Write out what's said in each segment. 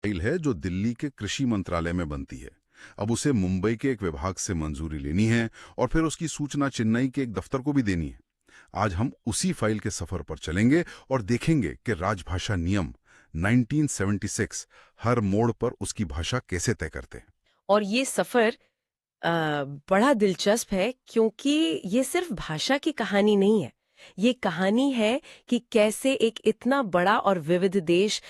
File है जो दिल्ली के कृषि मंत्रालय में बनती है। अब उसे मुंबई के एक विभाग से मंजूरी लेनी है और फिर उसकी सूचना चेन्नई के एक दफ्तर को भी देनी है। आज हम उसी फाइल के सफर पर चलेंगे और देखेंगे कि राजभाषा नियम 1976 हर मोड़ पर उसकी भाषा कैसे तय करते हैं। और ये सफर बड़ा दिलचस्प है क्योंकि ये सिर्फ भाषा की कहानी नहीं है। ये कहानी है कि कैसे एक इतना बड़ा और विविध देश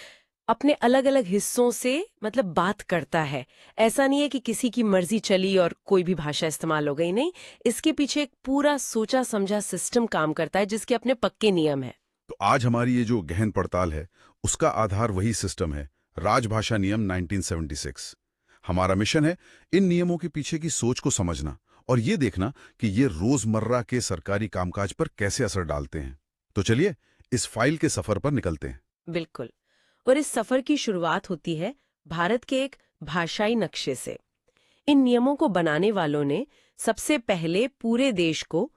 अपने अलग-अलग हिस्सों से मतलब बात करता है। ऐसा नहीं है कि किसी की मर्जी चली और कोई भी भाषा इस्तेमाल हो गई, नहीं। इसके पीछे एक पूरा सोचा समझा सिस्टम काम करता है जिसके अपने पक्के नियम हैं। तो आज हमारी ये जो गहन पड़ताल है, उसका आधार वही सिस्टम है, राजभाषा नियम 1976। हमारा मिशन है इन नियमों के पीछे की सोच को समझना और ये देखना कि ये रोजमर्रा के सरकारी कामकाज पर कैसे असर डालते हैं। तो चलिए इस फाइल के सफर पर निकलते हैं। बिल्कुल। और इस सफर की शुरुआत होती है भारत के एक भाषाई नक्शे से। इन नियमों को बनाने वालों ने सबसे पहले पूरे देश को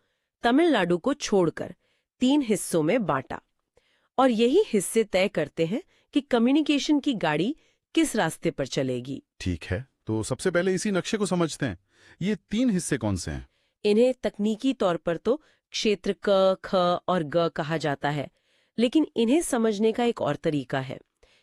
तमिलनाडु को छोड़कर 3 हिस्सों में बांटा और यही हिस्से तय करते हैं कि कम्युनिकेशन की गाड़ी किस रास्ते पर चलेगी। ठीक है, तो सबसे पहले इसी नक्शे को समझते हैं। ये 3 हिस्से कौन से हैं? इन्हें तकनीकी तौर पर तो क्षेत्र क, ख और ग कहा जाता है, लेकिन इन्हें समझने का एक और तरीका है।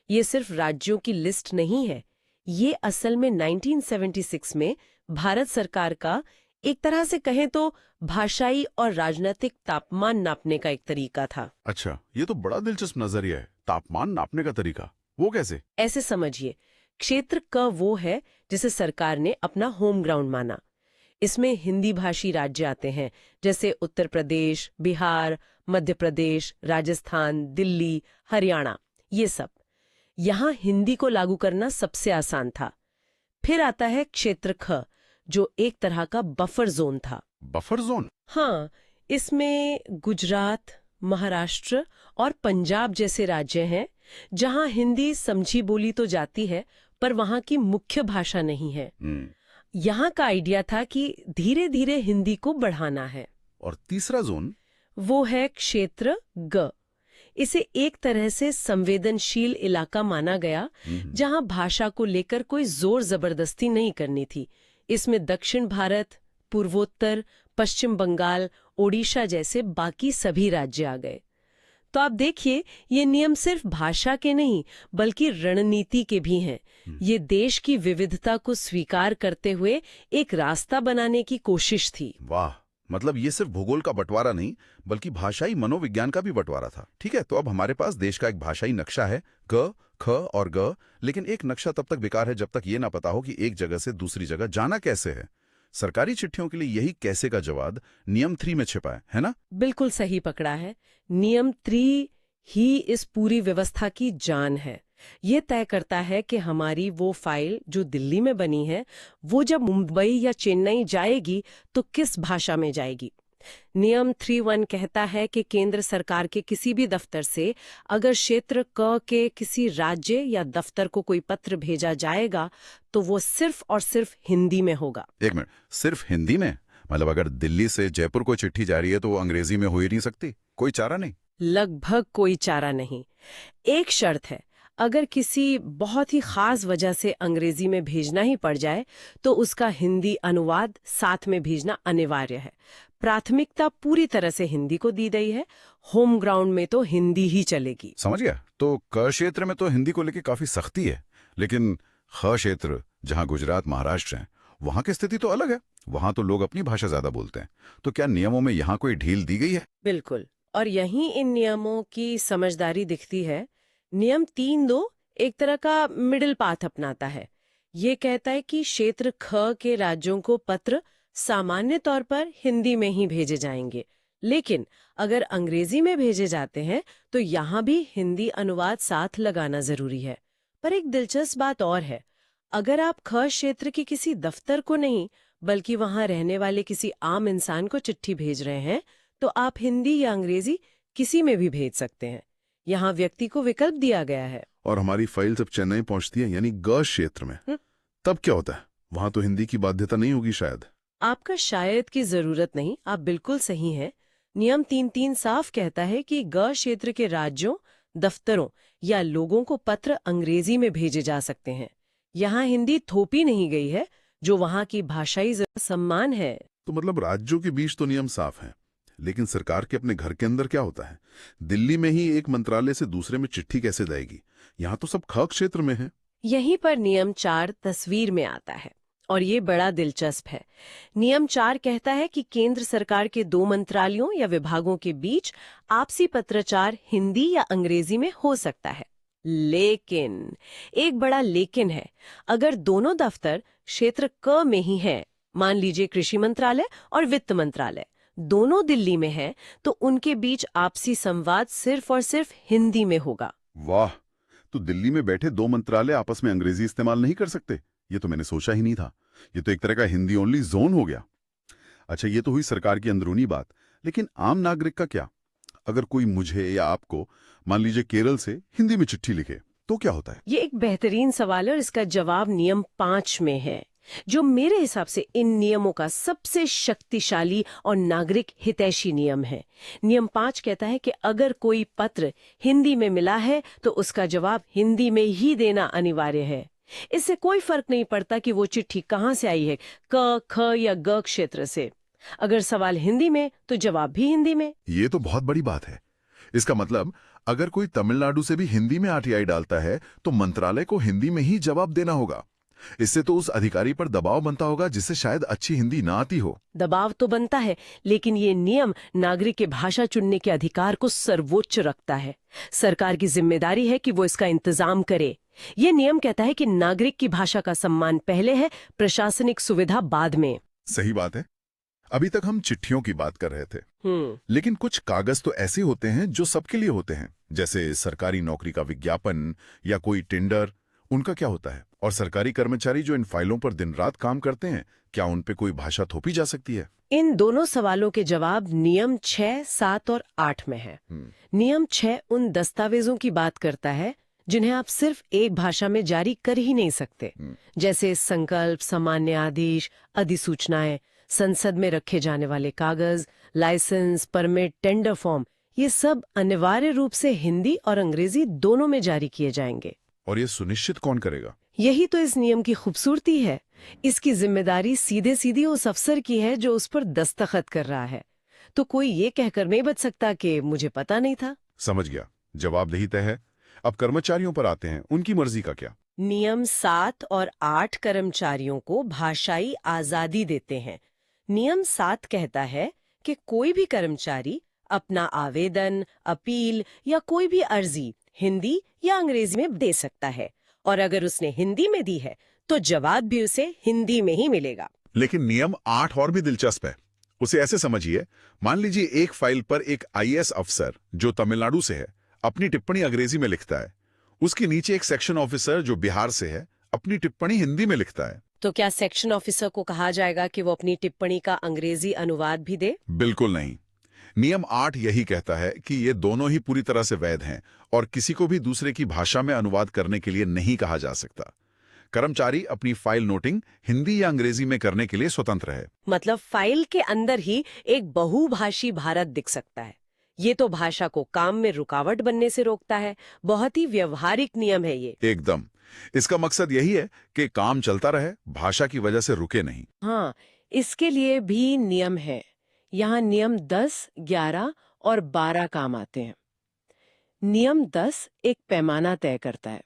ये सिर्फ राज्यों की लिस्ट नहीं है, ये असल में 1976 में भारत सरकार का एक तरह से कहें तो भाषाई और राजनीतिक तापमान नापने का एक तरीका था। अच्छा, ये तो बड़ा दिलचस्प नजरिया है। तापमान नापने का तरीका, वो कैसे? ऐसे समझिए, क्षेत्र क वो है जिसे सरकार ने अपना होम ग्राउंड माना। इसमें हिंदी भाषी राज्य आते हैं, जैसे उत्तर प्रदेश, बिहार, मध्य प्रदेश, राजस्थान, दिल्ली, हरियाणा, ये सब। यहाँ हिंदी को लागू करना सबसे आसान था। फिर आता है क्षेत्र ख, जो एक तरह का बफर जोन था। Buffer zone? हाँ, इसमें गुजरात, महाराष्ट्र और पंजाब जैसे राज्य हैं, जहाँ हिंदी समझी बोली तो जाती है, पर वहाँ की मुख्य भाषा नहीं है। यहाँ का आइडिया था कि धीरे धीरे हिंदी को बढ़ाना है। और तीसरा जोन? वो है क्षेत्र ग। इसे एक तरह से संवेदनशील इलाका माना गया, जहां भाषा को लेकर कोई जोर जबरदस्ती नहीं करनी थी। इसमें दक्षिण भारत, पूर्वोत्तर, पश्चिम बंगाल, ओडिशा जैसे बाकी सभी राज्य आ गए। तो आप देखिए, ये नियम सिर्फ भाषा के नहीं बल्कि रणनीति के भी हैं। ये देश की विविधता को स्वीकार करते हुए एक रास्ता बनाने की कोशिश थी। वाह, मतलब ये सिर्फ भूगोल का बंटवारा नहीं बल्कि भाषाई मनोविज्ञान का भी बंटवारा था। ठीक है, तो अब हमारे पास देश का एक भाषाई नक्शा है, क, ख और ग। लेकिन एक नक्शा तब तक बेकार है जब तक ये ना पता हो कि एक जगह से दूसरी जगह जाना कैसे है। सरकारी चिट्ठियों के लिए यही कैसे का जवाब नियम 3 में छिपा है ना? बिल्कुल सही पकड़ा है। नियम 3 ही इस पूरी व्यवस्था की जान है। ये तय करता है कि हमारी वो फाइल जो दिल्ली में बनी है, वो जब मुंबई या चेन्नई जाएगी तो किस भाषा में जाएगी। नियम 3(1) कहता है कि केंद्र सरकार के किसी भी दफ्तर से अगर क्षेत्र क के किसी राज्य या दफ्तर को कोई पत्र भेजा जाएगा तो वो सिर्फ और सिर्फ हिंदी में होगा। एक मिनट, सिर्फ हिंदी में? मतलब अगर दिल्ली से जयपुर को चिट्ठी जा रही है तो वो अंग्रेजी में हो ही नहीं सकती? कोई चारा नहीं? लगभग कोई चारा नहीं। एक शर्त है, अगर किसी बहुत ही खास वजह से अंग्रेजी में भेजना ही पड़ जाए तो उसका हिंदी अनुवाद साथ में भेजना अनिवार्य है। प्राथमिकता पूरी तरह से हिंदी को दी गई है। होम ग्राउंड में तो हिंदी ही चलेगी। समझ गया। तो क क्षेत्र में तो हिंदी को लेके काफी सख्ती है, लेकिन ख क्षेत्र जहां गुजरात महाराष्ट्र हैं वहां की स्थिति तो अलग है। वहां तो लोग अपनी भाषा ज्यादा बोलते हैं। तो क्या नियमों में यहाँ कोई ढील दी गई है? बिल्कुल, और यहीं इन नियमों की समझदारी दिखती है। नियम 3(2) एक तरह का मिडिल पाथ अपनाता है। ये कहता है कि क्षेत्र ख के राज्यों को पत्र सामान्य तौर पर हिंदी में ही भेजे जाएंगे, लेकिन अगर अंग्रेजी में भेजे जाते हैं तो यहाँ भी हिंदी अनुवाद साथ लगाना जरूरी है। पर एक दिलचस्प बात और है, अगर आप ख क्षेत्र के किसी दफ्तर को नहीं बल्कि वहां रहने वाले किसी आम इंसान को चिट्ठी भेज रहे हैं तो आप हिंदी या अंग्रेजी किसी में भी भेज सकते हैं। यहाँ व्यक्ति को विकल्प दिया गया है। और हमारी फाइल जब चेन्नई पहुंचती है यानी ग क्षेत्र में, तब क्या होता है? वहां तो हिंदी की बाध्यता नहीं होगी शायद? आपका शायद की जरूरत नहीं, आप बिल्कुल सही हैं। नियम 3(3) साफ कहता है कि ग क्षेत्र के राज्यों, दफ्तरों या लोगों को पत्र अंग्रेजी में भेजे जा सकते हैं। यहाँ हिंदी थोपी नहीं गई है, जो वहाँ की भाषाई सम्मान है। तो मतलब राज्यों के बीच तो नियम साफ हैं, लेकिन सरकार के अपने घर के अंदर क्या होता है? दिल्ली में ही एक मंत्रालय से दूसरे में चिट्ठी कैसे जाएगी? यहाँ तो सब ख क्षेत्र में है। यहीं पर नियम 4 तस्वीर में आता है और ये बड़ा दिलचस्प है। नियम 4 कहता है कि केंद्र सरकार के 2 मंत्रालयों या विभागों के बीच आपसी पत्राचार हिंदी या अंग्रेजी में हो सकता है। लेकिन एक बड़ा लेकिन है, अगर दोनों दफ्तर क्षेत्र क में ही हैं, मान लीजिए कृषि मंत्रालय और वित्त मंत्रालय दोनों दिल्ली में हैं, तो उनके बीच आपसी संवाद सिर्फ और सिर्फ हिंदी में होगा। वाह! तो दिल्ली में बैठे 2 मंत्रालय आपस में अंग्रेजी इस्तेमाल नहीं कर सकते? ये तो मैंने सोचा ही नहीं था। ये तो एक तरह का हिंदी ओनली जोन हो गया। अच्छा, ये तो हुई सरकार की अंदरूनी बात, लेकिन आम नागरिक का क्या? अगर कोई मुझे या आपको मान लीजिए केरल से हिंदी में चिट्ठी लिखे, तो क्या होता है? ये एक बेहतरीन सवाल है और इसका जवाब नियम 5 में है, जो मेरे हिसाब से इन नियमों का सबसे शक्तिशाली और नागरिक हितैषी नियम है। नियम 5 कहता है कि अगर कोई पत्र हिंदी में मिला है तो उसका जवाब हिंदी में ही देना अनिवार्य है। इससे कोई फर्क नहीं पड़ता कि वो चिट्ठी कहाँ से आई है, क, ख या ग क्षेत्र से। अगर सवाल हिंदी में तो जवाब भी हिंदी में। ये तो बहुत बड़ी बात है। इसका मतलब अगर कोई तमिलनाडु से भी हिंदी में आरटीआई डालता है तो मंत्रालय को हिंदी में ही जवाब देना होगा। इससे तो उस अधिकारी पर दबाव बनता होगा जिससे शायद अच्छी हिंदी ना आती हो। दबाव तो बनता है, लेकिन ये नियम नागरिक के भाषा चुनने के अधिकार को सर्वोच्च रखता है। सरकार की जिम्मेदारी है कि वो इसका इंतजाम करे। ये नियम कहता है कि नागरिक की भाषा का सम्मान पहले है, प्रशासनिक सुविधा बाद में। सही बात है। अभी तक हम चिट्ठियों की बात कर रहे थे, लेकिन कुछ कागज तो ऐसे होते हैं जो सबके लिए होते हैं, जैसे सरकारी नौकरी का विज्ञापन या कोई टेंडर। उनका क्या होता है? और सरकारी कर्मचारी जो इन फाइलों पर दिन रात काम करते हैं, क्या उन पे कोई भाषा थोपी जा सकती है? इन दोनों सवालों के जवाब नियम 6, 7 और 8 में है। नियम 6 उन दस्तावेजों की बात करता है जिन्हें आप सिर्फ एक भाषा में जारी कर ही नहीं सकते, जैसे संकल्प, सामान्य आदेश, अधिसूचनाएं, संसद में रखे जाने वाले कागज, लाइसेंस, परमिट, टेंडर फॉर्म। ये सब अनिवार्य रूप से हिंदी और अंग्रेजी दोनों में जारी किए जाएंगे। और ये सुनिश्चित कौन करेगा? यही तो इस नियम की खूबसूरती है। इसकी जिम्मेदारी सीधे सीधी उस अफसर की है जो उस पर दस्तखत कर रहा है। तो कोई ये कहकर नहीं बच सकता कि मुझे पता नहीं था। समझ गया, जवाबदेही तय है। अब कर्मचारियों पर आते हैं, उनकी मर्जी का क्या? नियम 7 और 8 कर्मचारियों को भाषाई आजादी देते हैं। नियम 7 कहता है कि कोई भी कर्मचारी अपना आवेदन, अपील या कोई भी अर्जी हिंदी या अंग्रेजी में दे सकता है, और अगर उसने हिंदी में दी है तो जवाब भी उसे हिंदी में ही मिलेगा। लेकिन नियम 8 और भी दिलचस्प है। उसे ऐसे समझिए, मान लीजिए एक फाइल पर एक आईएएस अफसर जो तमिलनाडु से है अपनी टिप्पणी अंग्रेजी में लिखता है। उसके नीचे एक सेक्शन ऑफिसर जो बिहार से है अपनी टिप्पणी हिंदी में लिखता है। तो क्या सेक्शन ऑफिसर को कहा जाएगा कि वो अपनी टिप्पणी का अंग्रेजी अनुवाद भी दे? बिल्कुल नहीं। नियम 8 यही कहता है कि ये दोनों ही पूरी तरह से वैध हैं और किसी को भी दूसरे की भाषा में अनुवाद करने के लिए नहीं कहा जा सकता। कर्मचारी अपनी फाइल नोटिंग हिंदी या अंग्रेजी में करने के लिए स्वतंत्र है। मतलब फाइल के अंदर ही एक बहुभाषी भारत दिख सकता है। ये तो भाषा को काम में रुकावट बनने से रोकता है। बहुत ही व्यवहारिक नियम है ये। एकदम। इसका मकसद यही है कि काम चलता रहे, भाषा की वजह से रुके नहीं। हाँ, इसके लिए भी नियम है। यहाँ नियम 10, 11 और 12 काम आते हैं। नियम 10 एक पैमाना तय करता है।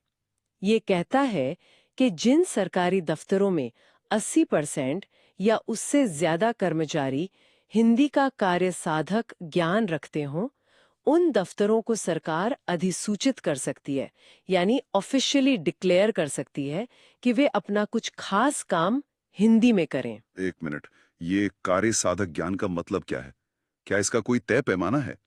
ये कहता है कि जिन सरकारी दफ्तरों में 80% या उससे ज्यादा कर्मचारी हिंदी का कार्य साधक ज्ञान रखते हों, उन दफ्तरों को सरकार अधिसूचित कर सकती है, यानी ऑफिशियली डिक्लेयर कर सकती है कि वे अपना कुछ खास काम हिंदी में करें। एक मिनट, ये कार्य साधक ज्ञान का मतलब क्या है? क्या इसका कोई तय पैमाना है?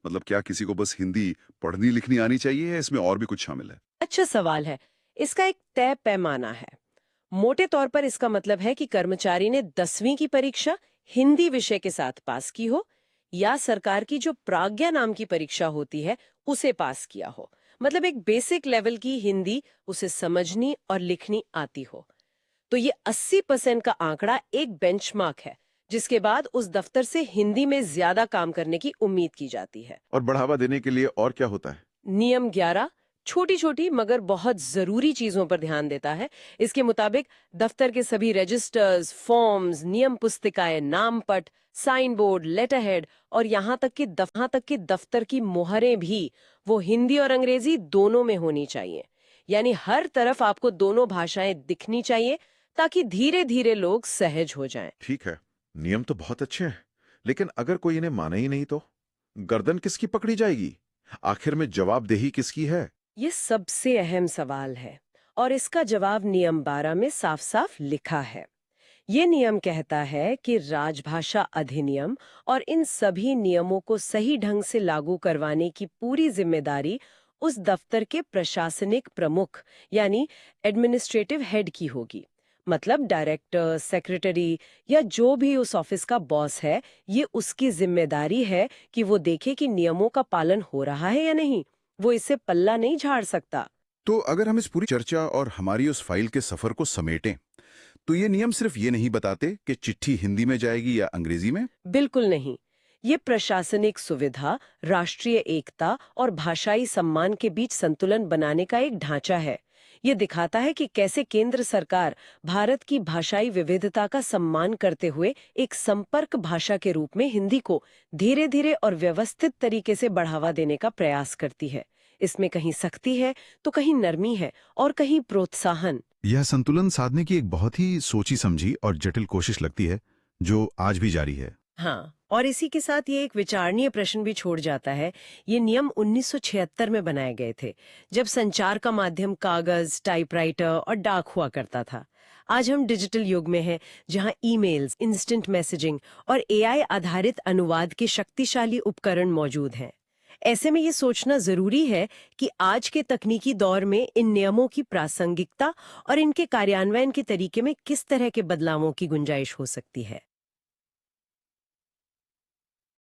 मतलब क्या किसी को बस हिंदी पढ़नी लिखनी आनी चाहिए या इसमें और भी कुछ शामिल है? अच्छा सवाल है। इसका एक तय पैमाना है। मोटे तौर पर इसका मतलब है कि कर्मचारी ने 10वीं की परीक्षा हिंदी विषय के साथ पास की हो, या सरकार की जो प्राज्ञा नाम की परीक्षा होती है उसे पास किया हो। मतलब एक बेसिक लेवल की हिंदी उसे समझनी और लिखनी आती हो। तो ये 80% का आंकड़ा एक बेंचमार्क है, जिसके बाद उस दफ्तर से हिंदी में ज्यादा काम करने की उम्मीद की जाती है। और बढ़ावा देने के लिए और क्या होता है? नियम 11 छोटी छोटी मगर बहुत जरूरी चीजों पर ध्यान देता है। इसके मुताबिक दफ्तर के सभी रजिस्टर्स, फॉर्म्स, नियम पुस्तिकाएं, नाम पट, साइन बोर्ड, लेटर हेड और यहाँ तक कि दफ्तर की मोहरें भी वो हिंदी और अंग्रेजी दोनों में होनी चाहिए। यानी हर तरफ आपको दोनों भाषाएं दिखनी चाहिए ताकि धीरे धीरे लोग सहज हो जाएं। ठीक है, नियम तो बहुत अच्छे हैं, लेकिन अगर कोई इन्हें माने ही नहीं तो गर्दन किसकी पकड़ी जाएगी? आखिर में जवाबदेही किसकी है? ये सबसे अहम सवाल है और इसका जवाब नियम 12 में साफ साफ लिखा है। ये नियम कहता है कि राजभाषा अधिनियम और इन सभी नियमों को सही ढंग से लागू करवाने की पूरी जिम्मेदारी उस दफ्तर के प्रशासनिक प्रमुख यानी एडमिनिस्ट्रेटिव हेड की होगी। मतलब डायरेक्टर, सेक्रेटरी या जो भी उस ऑफिस का बॉस है, ये उसकी जिम्मेदारी है कि वो देखे कि नियमों का पालन हो रहा है या नहीं। वो इससे पल्ला नहीं झाड़ सकता। तो अगर हम इस पूरी चर्चा और हमारी उस फाइल के सफर को समेटें, तो ये नियम सिर्फ ये नहीं बताते कि चिट्ठी हिंदी में जाएगी या अंग्रेजी में। बिल्कुल नहीं। ये प्रशासनिक सुविधा, राष्ट्रीय एकता और भाषाई सम्मान के बीच संतुलन बनाने का एक ढांचा है। ये दिखाता है कि कैसे केंद्र सरकार भारत की भाषाई विविधता का सम्मान करते हुए एक संपर्क भाषा के रूप में हिंदी को धीरे धीरे और व्यवस्थित तरीके से बढ़ावा देने का प्रयास करती है। इसमें कहीं सख्ती है तो कहीं नरमी है और कहीं प्रोत्साहन। यह संतुलन साधने की एक बहुत ही सोची समझी और जटिल कोशिश लगती है, जो आज भी जारी है। हाँ, और इसी के साथ ये एक विचारणीय प्रश्न भी छोड़ जाता है। ये नियम 1976 में बनाए गए थे, जब संचार का माध्यम कागज, टाइपराइटर और डाक हुआ करता था। आज हम डिजिटल युग में हैं, जहां ईमेल्स, इंस्टेंट मैसेजिंग और एआई आधारित अनुवाद के शक्तिशाली उपकरण मौजूद हैं। ऐसे में ये सोचना जरूरी है कि आज के तकनीकी दौर में इन नियमों की प्रासंगिकता और इनके कार्यान्वयन के तरीके में किस तरह के बदलावों की गुंजाइश हो सकती है।